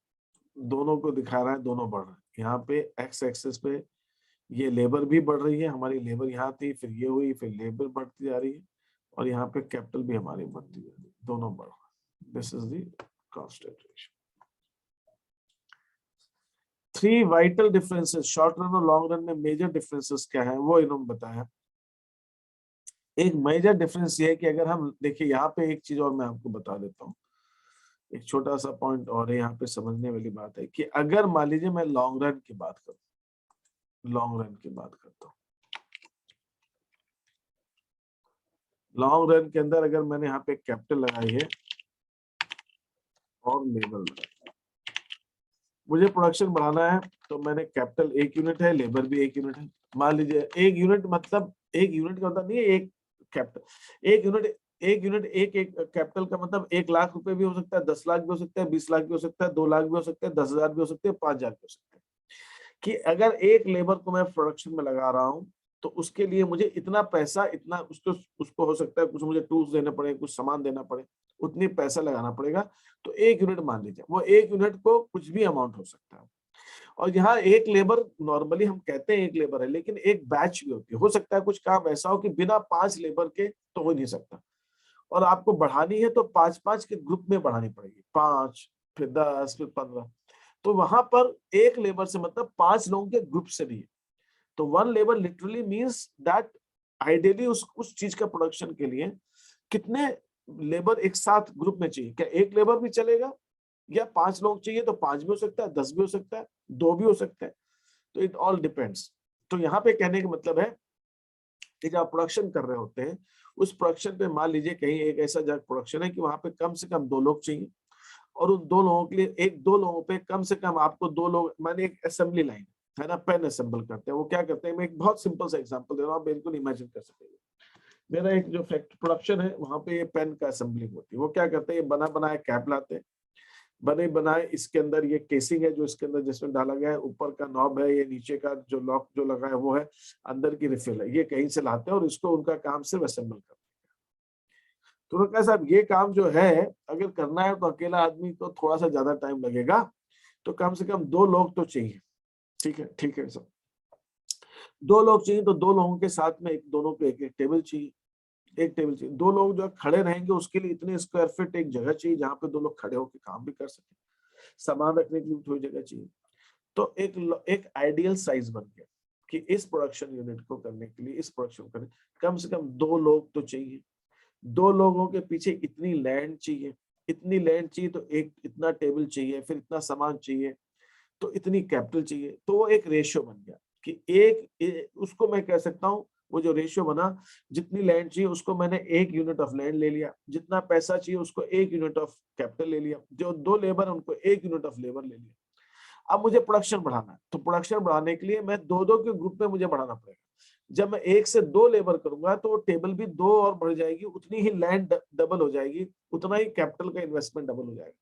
दोनों को दिखा रहा है, दोनों बढ़ रहे हैं। यहाँ पे एक्स एक्सिस पे ये लेबर भी बढ़ रही है, हमारी लेबर यहाँ थी, फिर ये हुई, फिर लेबर बढ़ती जा रही है, और यहाँ पे कैपिटल भी हमारी बढ़ती जा रही है, दोनों बढ़ रहे हैं। This is the constant ratio. 3 vital differences short run और लॉन्ग रन में मेजर डिफरेंसेस क्या है वो इन्होंने बताया। एक मेजर डिफरेंस ये है कि अगर हम देखिए यहाँ पे एक चीज और मैं आपको बता देता हूँ, एक छोटा सा पॉइंट और है यहाँ पे समझने वाली बात है कि अगर मान लीजिए मैं लॉन्ग रन की बात करूँ, लॉन्ग रन की बात करता हूँ, लॉन्ग रन के अंदर अगर मैंने यहाँ पे कैपिटल लगाई है और लेबर लगाई, मुझे प्रोडक्शन बढ़ाना है तो मैंने कैपिटल 1 यूनिट है, लेबर भी 1 यूनिट है। मान लीजिए 1 यूनिट मतलब 1 यूनिट का मतलब नहीं है एक कैपिटल, 1 यूनिट एक कैपिटल का मतलब 1 लाख रुपए भी हो सकता है, 10 लाख भी हो सकता है, 20 लाख भी हो सकता है, 2 लाख भी हो सकते हैं, 10,000 भी हो सकते हैं, 5,000 भी हो सकते हैं। कि अगर एक लेबर को मैं प्रोडक्शन में लगा रहा हूं तो उसके लिए मुझे इतना पैसा, इतना उसको हो सकता है कुछ मुझे टूल्स देने पड़े, कुछ सामान देना पड़े, उतनी पैसा लगाना पड़ेगा। तो 1 यूनिट मान लीजिए, वो 1 यूनिट को कुछ भी अमाउंट हो सकता है। और यहाँ एक लेबर नॉर्मली हम कहते हैं एक लेबर है, लेकिन एक बैच भी होती है। हो सकता है कुछ काम ऐसा हो कि बिना 5 लेबर के तो हो नहीं सकता, और आपको बढ़ानी है तो 5-5 के ग्रुप में बढ़ानी पड़ेगी, 5 फिर 10 फिर 15। तो वहां पर एक लेबर से मतलब 5 लोगों के ग्रुप से नहीं है। तो 1 labour literally means that ideally उस चीज का प्रोडक्शन के लिए कितने लेबर एक साथ ग्रुप में चाहिए। क्या एक लेबर भी चलेगा या 5 लोग चाहिए? तो 5 भी हो सकता है, 10 भी हो सकता है, 2 भी हो सकता है। तो इट ऑल डिपेंड्स। तो यहाँ पे कहने का मतलब है कि जब आप प्रोडक्शन कर रहे होते हैं, उस प्रोडक्शन पे मान लीजिए कहीं एक ऐसा जगह प्रोडक्शन है कि वहां पे कम से कम 2 लोग चाहिए, और उन 2 लोगों के लिए 1-2 लोगों पे कम से कम आपको 2 लोग, माने एक असेंबली लाइन है ना, पेन असेंबल करते हैं। वो क्या करते हैं, मैं एक बहुत सिंपल सा एग्जांपल दे रहा हूँ, आप बिल्कुल इमेजिन कर सकेंगे। मेरा एक जो फैक्ट्री प्रोडक्शन है वहां पे ये पेन का असेंबलिंग होती है। वो क्या करते हैं, ये बना बनाया कैप लाते हैं, बने बनाए, इसके अंदर ये केसिंग है जो इसके अंदर जिसमें डाला गया है, ऊपर का नॉब है, ये नीचे का जो लॉक जो लगा है वो है, अंदर की रिफिल है, ये कहीं से लाते हैं और इसको उनका काम सिर्फ असेंबल करना। तो उन्होंने कहा साहब ये काम जो है अगर करना है तो अकेला आदमी तो थोड़ा सा ज्यादा टाइम लगेगा, तो कम से कम 2 लोग तो चाहिए। ठीक है सर, 2 लोग चाहिए, तो 2 लोगों के साथ में दोनों पे एक टेबल चाहिए, एक टेबल चाहिए। 2 लोग जो खड़े रहेंगे उसके लिए इतने स्क्वायर फीट एक जगह चाहिए जहाँ पे 2 लोग खड़े होकर काम भी कर सके, सामान रखने के लिए थोड़ी जगह चाहिए। तो एक आइडियल साइज बन गया कि इस प्रोडक्शन यूनिट को करने के लिए, इस प्रोडक्शन करने कम से कम 2 लोग तो चाहिए। 2 लोगों के पीछे इतनी लैंड चाहिए, इतनी लैंड चाहिए, तो एक इतना टेबल चाहिए, फिर इतना सामान चाहिए, तो इतनी कैपिटल चाहिए। तो वो एक रेशियो बन गया कि उसको मैं कह सकता हूँ, वो जो रेशियो बना, जितनी लैंड चाहिए उसको मैंने 1 यूनिट ऑफ लैंड ले लिया, जितना पैसा चाहिए उसको 1 यूनिट ऑफ कैपिटल ले लिया, जो 2 लेबर उनको 1 यूनिट ऑफ लेबर ले लिया। अब मुझे प्रोडक्शन बढ़ाना है, तो प्रोडक्शन बढ़ाने के लिए मैं 2-2 के ग्रुप में मुझे बढ़ाना पड़ेगा। जब मैं 1 से 2 लेबर करूंगा तो टेबल भी 2 और बढ़ जाएगी, उतनी ही लैंड डबल हो जाएगी, उतना ही कैपिटल का इन्वेस्टमेंट डबल हो जाएगा।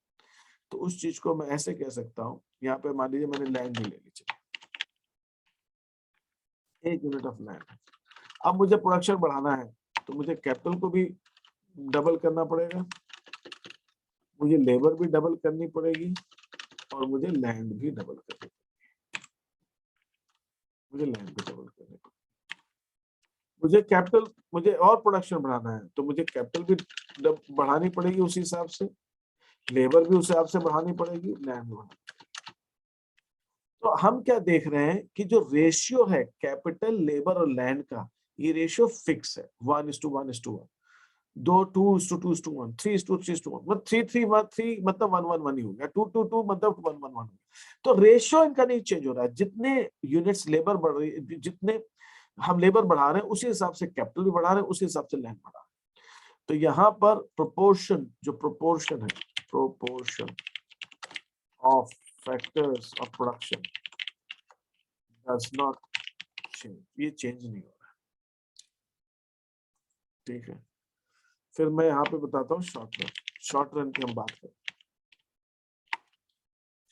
तो उस चीज को मैं ऐसे कह सकता हूँ, यहाँ पे मान लीजिए मैंने लैंड भी ले ली, 1 यूनिट ऑफ लैंड। अब मुझे प्रोडक्शन बढ़ाना है तो मुझे कैपिटल को भी डबल करना पड़ेगा, मुझे लेबर भी डबल करनी पड़ेगी, और मुझे लैंड भी डबल करनी पड़ेगी, मुझे लैंड भी डबल करनी पड़ेगी। मुझे कैपिटल, मुझे और प्रोडक्शन बढ़ाना है तो मुझे कैपिटल भी बढ़ानी पड़ेगी उसी हिसाब से, लेबर भी उस हिसाब से बढ़ानी पड़ेगी, लैंड भी बढ़ानी पड़ेगी। तो हम क्या देख रहे हैं कि जो रेशियो है कैपिटल, लेबर और लैंड का, ये रेशियो फिक्स है, 1:1:1, 2:2:2:1, 3:3:1, मतलब 3:3 मतलब 1:1:1 ही हो गया, 2:2:2 मतलब 1:1:1 हो गया। तो रेशियो इनका नहीं चेंज हो रहा है, जितने यूनिट्स लेबर बढ़ रही है, जितने हम लेबर बढ़ा रहे हैं उसी हिसाब से कैपिटल भी बढ़ा रहे हैं, उसी हिसाब से लैंड बढ़ा रहे हैं। तो यहाँ पर प्रोपोर्शन, जो प्रोपोर्शन है, proportion of factors of production does not change, ये चेंज नहीं हो रहा है। ठीक है, फिर मैं यहाँ पे बताता हूँ शॉर्ट रन। शॉर्ट रन की हम बात करें,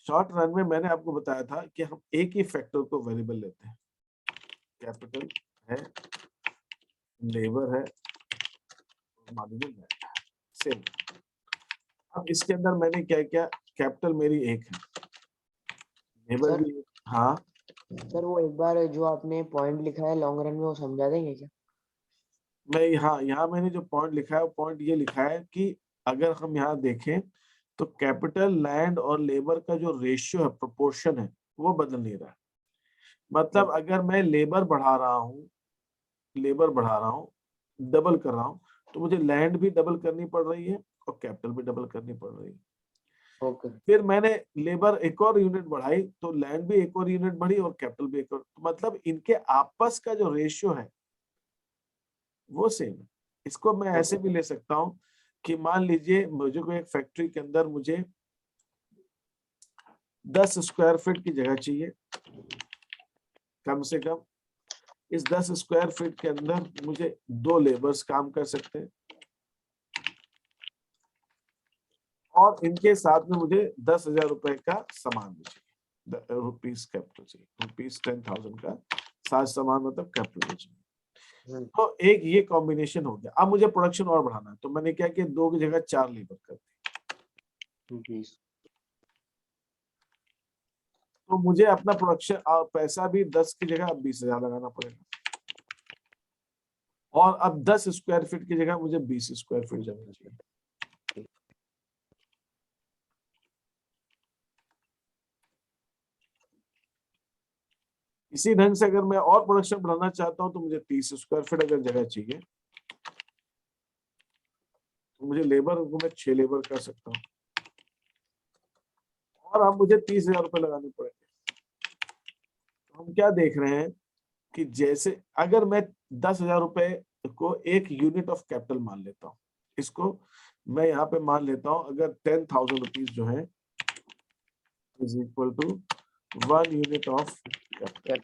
शॉर्ट रन में मैंने आपको बताया था कि हम एक ही फैक्टर को वेरिएबल लेते हैं, कैपिटल है, लेबर है, सेम। अब इसके अंदर मैंने क्या किया, कैपिटल मेरी 1 है, लेबर सर भी, हाँ सर वो एक बार जो आपने पॉइंट लिखा है लॉन्ग रन में वो समझा देंगे क्या? मैं यहाँ मैंने जो पॉइंट लिखा है, पॉइंट ये लिखा है कि अगर हम यहाँ देखें तो कैपिटल, लैंड और लेबर का जो रेशियो है, प्रोपोर्शन है, वो बदल नहीं रहा है। मतलब अगर मैं लेबर बढ़ा रहा हूँ डबल कर रहा हूँ, तो मुझे लैंड भी डबल करनी पड़ रही है और कैपिटल भी डबल करनी पड़ रही है। ओके फिर मैंने लेबर एक और यूनिट बढ़ाई तो लैंड भी एक और यूनिट बढ़ी और कैपिटल भी एक और, मतलब इनके आपस का जो रेशियो है वो सेम है। इसको मैं ऐसे भी ले सकता हूँ कि मान लीजिए मुझे कोई एक फैक्ट्री के अंदर मुझे 10 स्क्वायर फीट की जगह चाहिए कम से कम। इस 10 स्क्वायर फीट के अंदर मुझे 2 लेबर्स काम कर सकते हैं और इनके साथ में मुझे 10,000 रुपए का सामान भी चाहिए, रुपीज कैपिटल चाहिए, रुपीज 10,000 का साथ सामान मतलब कैपिटल भी चाहिए। तो एक ये कॉम्बिनेशन हो गया। अब मुझे प्रोडक्शन और बढ़ाना है तो मैंने क्या किया, 2 की जगह 4 लेबर कर दी। तो मुझे अपना प्रोडक्शन पैसा भी 10 की जगह अब 20,000 लगाना पड़ेगा और अब 10 स्क्वायर फीट की जगह मुझे 20 स्क्वायर फीट जमीन चाहिए। इसी ढंग से अगर मैं और प्रोडक्शन बढ़ाना चाहता हूं तो मुझे 30 स्क्वायर फीट अगर जगह चाहिए तो मुझे लेबर को मैं 6 लेबर कर सकता हूँ और अब मुझे 30,000 रुपए लगाने पड़ेंगे। तो हम क्या देख रहे हैं कि जैसे अगर मैं 10,000 रुपए को एक यूनिट ऑफ कैपिटल मान लेता हूँ, इसको मैं यहाँ पे मान लेता हूँ अगर 10,000 रुपीज जो है इज इक्वल टू 1 यूनिट ऑफ कैपिटल।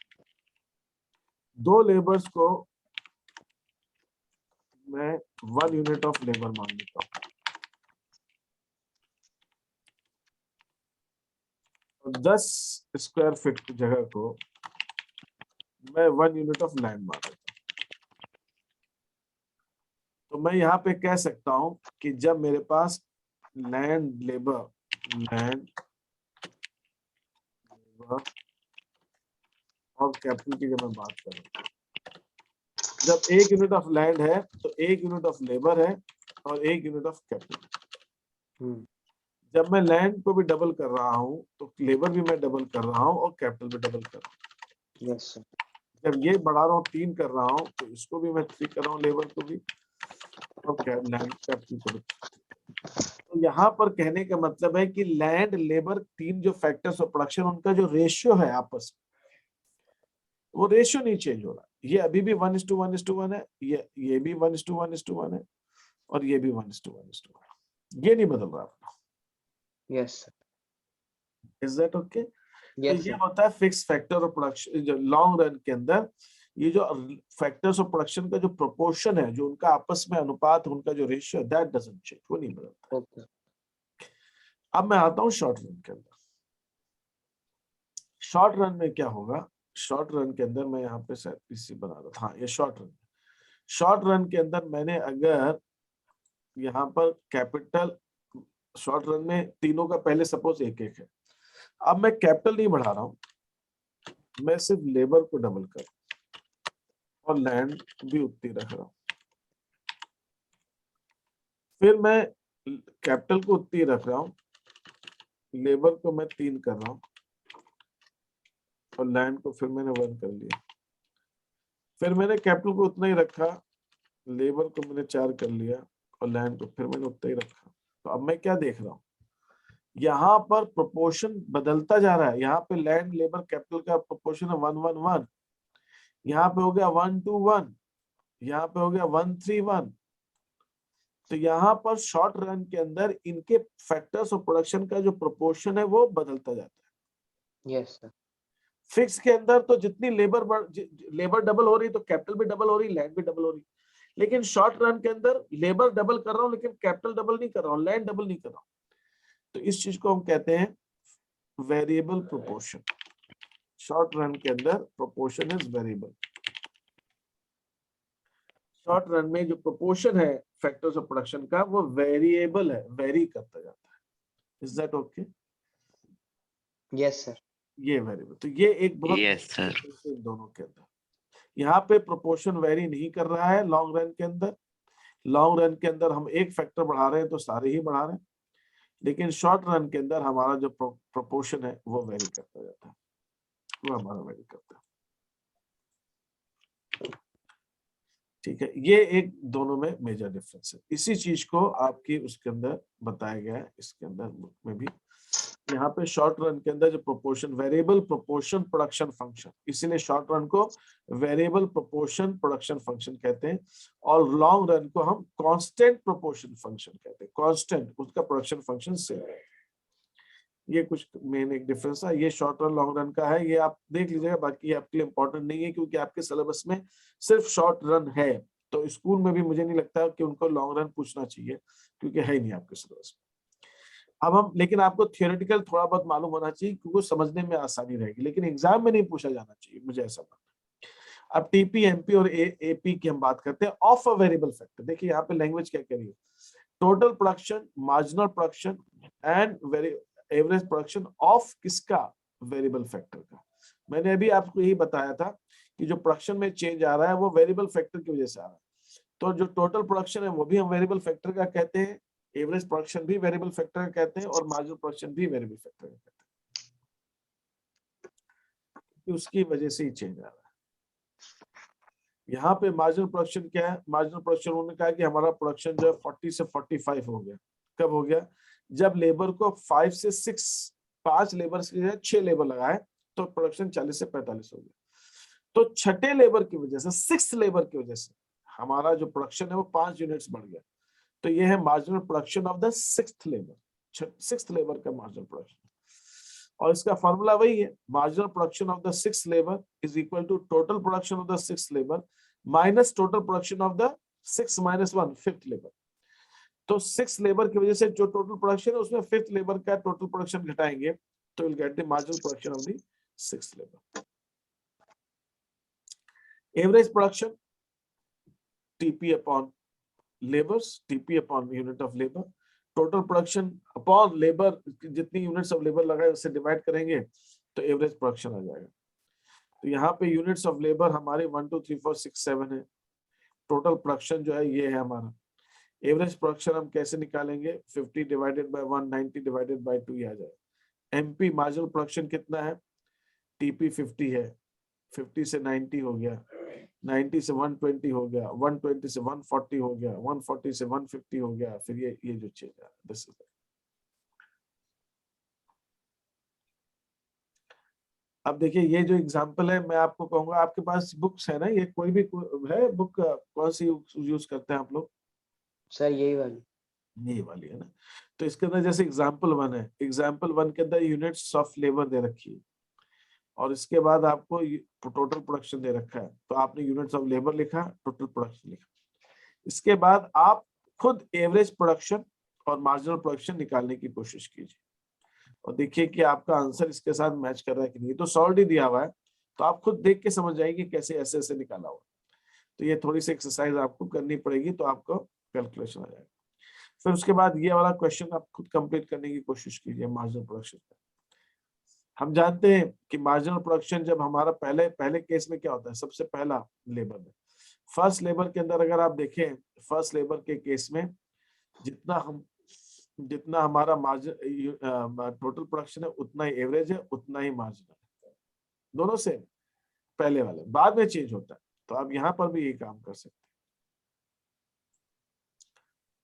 2 लेबर्स को मैं 1 यूनिट ऑफ लेबर मान लेता हूँ और 10 स्क्वायर फीट की जगह को मैं 1 यूनिट ऑफ लैंड मान लेता हूँ। तो मैं यहाँ पे कह सकता हूँ कि जब मेरे पास लैंड और कैपिटल की जब मैं बात करूँ, जब 1 यूनिट ऑफ लैंड है तो 1 यूनिट ऑफ लेबर है और 1 यूनिट ऑफ कैपिटल। जब मैं लैंड को भी डबल कर रहा हूँ तो लेबर भी मैं डबल कर रहा हूँ और कैपिटल भी डबल कर रहा हूँ। Yes sir. जब ये बढ़ा रहा हूँ 3 कर रहा हूँ तो इसको भी मैं 3 कर रहा हूँ, लेबर को भी और लैंड कैपिटल को भी। तो यहाँ पर कहने का मतलब है कि लैंड लेबर 3 जो फैक्टर्स ऑफ प्रोडक्शन उनका जो रेशियो है आपस में वो रेशियो नहीं चेंज हो रहा। ये अभी भी 1:1:1 है, ये भी 1:1:1 है और ये भी 1:1:1 है। ये नहीं बदल रहा अपना। Yes sir. Is that okay? तो यस ये सर। होता है फिक्स फैक्टर ऑफ प्रोडक्शन। जो लॉन्ग रन के अंदर ये जो फैक्टर्स ऑफ प्रोडक्शन का जो प्रोपोर्शन है, जो उनका आपस में अनुपात, उनका जो रेशियो, दैट डजंट चेंज, वो नहीं बदलता। ओके। अब मैं आता हूँ शॉर्ट रन के अंदर। शॉर्ट रन में क्या होगा, शॉर्ट रन के अंदर मैं यहाँ पे शायद पीसी बना रहा था, हाँ ये शॉर्ट रन के अंदर मैंने अगर यहाँ पर कैपिटल, शॉर्ट रन में तीनों का पहले सपोज 1-1 है। अब मैं कैपिटल नहीं बढ़ा रहा हूँ, मैं सिर्फ लेबर को डबल कर और लैंड भी उतनी रख रहा हूँ। फिर मैं कैपिटल को उतनी रख रहा हूँ, लेबर को मैं 3 कर रहा हूँ और लैंड को फिर मैंने 1 कर लिया। फिर मैंने कैपिटल को उतना ही रखा, लेबर को मैंने 4 कर लिया और लैंड को फिर मैंने उतना ही रखा। तो अब मैं क्या देख रहा हूँ, यहाँ पर प्रोपोर्शन बदलता जा रहा है। यहाँ पे लैंड लेबर कैपिटल का प्रोपोर्शन है 1:1:1, यहाँ पे हो गया 1:1, यहाँ पे हो गया 1:3:1। तो यहाँ पर शॉर्ट रन के अंदर इनके फैक्टर्स ऑफ प्रोडक्शन का जो प्रोपोर्शन है वो बदलता जाता है। Yes sir. फिक्स के अंदर तो जितनी लेबर डबल हो रही तो कैपिटल भी डबल हो रही, लैंड भी डबल हो रही। लेकिन शॉर्ट रन के अंदर लेबर डबल कर रहा हूँ लेकिन कैपिटल डबल नहीं कर रहा हूँ, लैंड डबल नहीं कर रहा हूँ। तो इस चीज को हम कहते हैं वेरिएबल प्रोपोर्शन। शॉर्ट रन के अंदर proportion is variable. Short run में जो प्रोपोर्शन है फैक्टर्स ऑफ प्रोडक्शन का वो वेरिएबल है, वेरी करता जाता है। Is that okay? Yes sir. ये वेरिएबल, तो ये एक बहुत यस सर। दोनों के अंदर यहाँ पे प्रोपोर्शन वेरी नहीं कर रहा है लॉन्ग रन के अंदर। लॉन्ग रन के अंदर हम एक फैक्टर बढ़ा रहे हैं तो सारे ही बढ़ा रहे हैं, लेकिन शॉर्ट रन के अंदर हमारा जो प्रोपोर्शन है वो वेरी करता जाता है। वो हमारा वेरी करता है। ठीक है, ये एक दोनों में मेजर डिफरेंस है। इसी चीज को आपकी उसके अंदर बताया गया है, इसके अंदर बुक में भी। यहाँ पे शॉर्ट रन के अंदर जो proportion, variable proportion production function, इसीलिए शॉर्ट रन को वेरिएबल प्रोपोर्शन प्रोडक्शन फंक्शन कहते हैं, और लॉन्ग रन को हम कांस्टेंट प्रोपोर्शन फंक्शन कहते हैं। कांस्टेंट, उसका प्रोडक्शन फंक्शन सेम है। ये कुछ मेन एक डिफरेंस है। ये शॉर्ट रन लॉन्ग रन का है, ये आप देख लीजिएगा, बाकी ये आपके लिए इंपॉर्टेंट नहीं है, क्योंकि आपके सिलेबस में सिर्फ शॉर्ट रन है। तो स्कूल में भी मुझे नहीं लगता कि उनको लॉन्ग रन पूछना चाहिए, क्योंकि है ही नहीं आपके सिलेबस में। अब हम, लेकिन आपको थियोरेटिकल थोड़ा बहुत मालूम होना चाहिए, क्योंकि समझने में आसानी रहेगी, लेकिन एग्जाम में नहीं पूछा जाना चाहिए, मुझे ऐसा मानना है। अब टीपी, एमपी और एपी की हम बात करते हैं ऑफ अ वेरिएबल फैक्टर। देखिए यहाँ पे लैंग्वेज क्या कह रही है, total production, marginal production and average production of किसका, वेरिएबल फैक्टर का। मैंने अभी आपको यही बताया था कि जो प्रोडक्शन में चेंज आ रहा है वो वेरिएबल फैक्टर की वजह से आ रहा है। तो जो टोटल प्रोडक्शन है वो भी हम वेरिएबल फैक्टर का कहते हैं, एवरेज प्रोडक्शन भी वेरिएबल फैक्टर का कहते हैं, और मार्जिनल प्रोडक्शन भी वेरिएबल फैक्टर का कहते हैं। उसकी वजह से ही चेंज आ रहा है। यहाँ पे मार्जिनल प्रोडक्शन क्या है, मार्जिनल प्रोडक्शन उन्होंने कहा कि हमारा प्रोडक्शन जो है 40 से 45 हो गया। कब हो गया, जब लेबर को 5 से 6, 5 लेबर की जगह 6 लेबर लगाए तो प्रोडक्शन 40 से 45 हो गया। तो छठे लेबर की वजह से, 6th लेबर की वजह से हमारा जो प्रोडक्शन है वो 5 यूनिट्स बढ़ गया। तो ये है marginal production of the 6th labour, 6th labour का मार्जिनल प्रोडक्शन। और इसका फॉर्मूला वही है, marginal production of the 6th labour is equal to total production of the 6th labour minus total production of the 6 minus 1 5th labour. तो 6 labour की वजह से जो टोटल प्रोडक्शन है उसमें 5th लेबर का टोटल प्रोडक्शन घटाएंगे, तो will get the marginal production of the 6th labour. Average production TP upon labours, TP upon unit of labour, total production upon labour, जितनी यूनिट्स ऑफ लेबर लगाए उससे divide करेंगे तो average production आ जाएगा। तो यहाँ पे यूनिट्स ऑफ लेबर हमारे 1 2 3 4 6 7 है, टोटल प्रोडक्शन जो है ये है हमारा। एवरेज प्रोडक्शन हम कैसे निकालेंगे, 50 डिवाइडेड बाय 1, 90 डिवाइडेड बाय 2 आ जाएगा। एमपी मार्जिनल प्रोडक्शन कितना है, टीपी 50 है, 50 से 90 हो गया, 90 से 120 हो गया, 120 से 140 हो गया, 140 से 150 हो गया, फिर ये जो चेंज आ रहा है। अब देखिए ये जो एग्जांपल है, मैं आपको कहूंगा आपके पास बुक्स है ना, ये कोई भी है बुक, कौन सी यूज करते हैं आप लोग? सर यही वाली। ये वाली है ना। तो इसके अंदर जैसे एग्जांपल 1 है, एग्जांपल 1 के अंदर यूनिट्स ऑफ लेबर दे रखी है, और इसके बाद आपको टोटल प्रोडक्शन दे रखा है, तो आपने यूनिट्स ऑफ लेबर लिखा, टोटल प्रोडक्शन लिखा। इसके बाद आप खुद एवरेज प्रोडक्शन और मार्जिनल प्रोडक्शन निकालने की कोशिश कीजिए, और देखिए कि आपका आंसर इसके साथ मैच कर रहा है कि नहीं। तो सॉल्व ही दिया हुआ है, तो आप खुद देख के समझ जाएंगे कैसे ऐसे ऐसे निकाला हुआ। तो ये थोड़ी सी एक्सरसाइज आपको करनी पड़ेगी, तो आपको कैलकुलेशन आ जाएगा। फिर उसके बाद ये वाला क्वेश्चन आप खुद कंप्लीट करने की कोशिश कीजिए मार्जिनल प्रोडक्शन का। हम जानते हैं कि मार्जिनल प्रोडक्शन जब हमारा पहले केस में क्या होता है, सबसे पहला लेबर में, फर्स्ट लेबर के अंदर अगर आप देखें, फर्स्ट लेबर के केस में जितना हमारा मार्जिन टोटल प्रोडक्शन है उतना ही एवरेज है, उतना ही मार्जिनल है, दोनों से पहले वाले, बाद में चेंज होता है। तो आप यहाँ पर भी ये काम कर सकते हैं,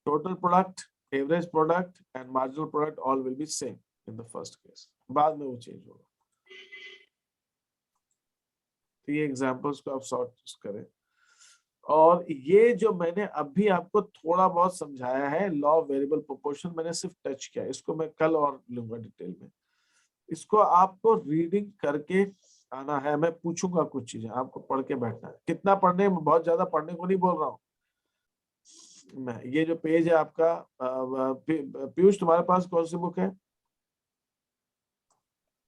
total product, average product and marginal product all will be same in the first case, बाद में वो चेंज होगा। तो ये एग्जांपल्स को आप सॉर्ट करें। और ये जो मैंने अभी आपको थोड़ा बहुत समझाया है, लॉ ऑफ वेरिएबल प्रोपोर्शन, मैंने सिर्फ टच किया, इसको मैं कल और लूंगा डिटेल में। इसको आपको रीडिंग करके आना है, मैं पूछूंगा कुछ चीजें, आपको पढ़ के बैठना है। कितना पढ़ने, बहुत ज्यादा पढ़ने को नहीं बोल रहा हूँ मैं। ये जो पेज है आपका, पीयूष तुम्हारे पास कौन सी बुक है?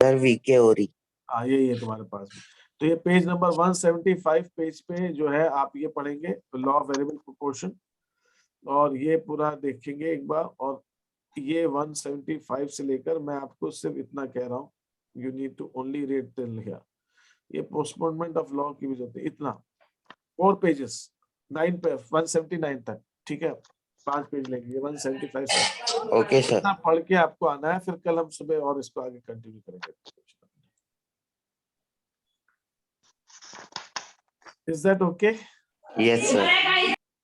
सर वीके ओरी। हाँ यही है तुम्हारे पास भी। तो ये पेज नंबर 175 पेज पे जो है आप ये पढ़ेंगे लॉ ऑफ वेरिएबल प्रोपोर्शन, और ये पूरा देखेंगे एक बार। और ये 175 से लेकर, मैं आपको सिर्फ इतना कह रहा हूँ, you need to only read till here. ये पोस्टपोनमेंट ऑफ लॉ की भी जरूरत है, इतना 4 पेजेस 9 पे 179 तक, ठीक है, 5 पेज लेंगे 175 से। Okay sir. इतना पढ़ के आपको आना है, फिर कल हम सुबह और इसको आगे कंटिन्यू करेंगे। Is that okay? Yes sir.